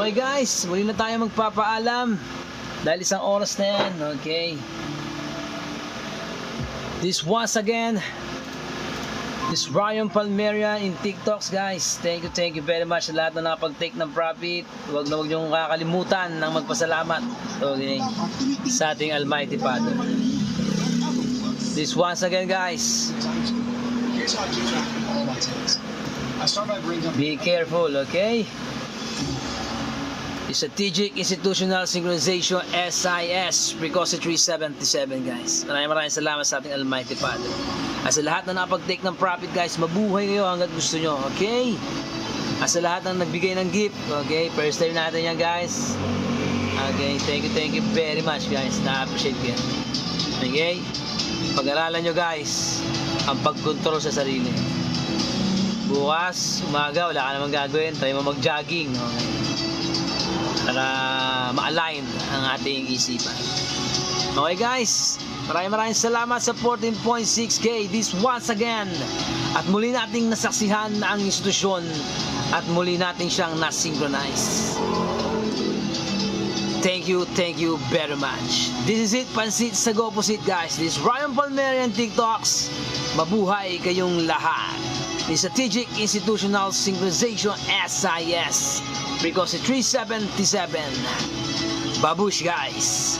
Okay guys, muli na tayo magpapaalam dahil isang oras na yan. Okay, this once again, this Ryan Palmeria in TikToks guys. Thank you very much sa lahat na nakapag-take ng profit. Huwag niyong kakalimutan ng magpasalamat, okay, sa ating Almighty Father. This once again guys, be careful, okay? Strategic Institutional Synchronization SIS Frequency 377 guys. Maraming salamat sa ating Almighty Father. At sa lahat na nakapag-take ng profit guys, mabuhay kayo hanggat gusto nyo, okay? At sa lahat na nagbigay ng gift, okay? First time natin yan guys. Okay, thank you very much guys. Na-appreciate ko yan. Okay? Pag-aralan nyo guys ang pag-control sa sarili. Bukas, umaga, wala ka namang gagawin. Try mo mag-jogging, okay? Para ma-align ang ating isipan. Okay guys, maraming salamat sa 14.6K this once again. At muli nating nasaksihan ang institusyon at muli nating siyang nasynchronize. Thank you very much. This is it, Pansit sa Goposit guys. This is Ryan Palmerian TikToks. Mabuhay kayong lahat. The Strategic Institutional Synchronization SIS Frequency 377. Babush guys.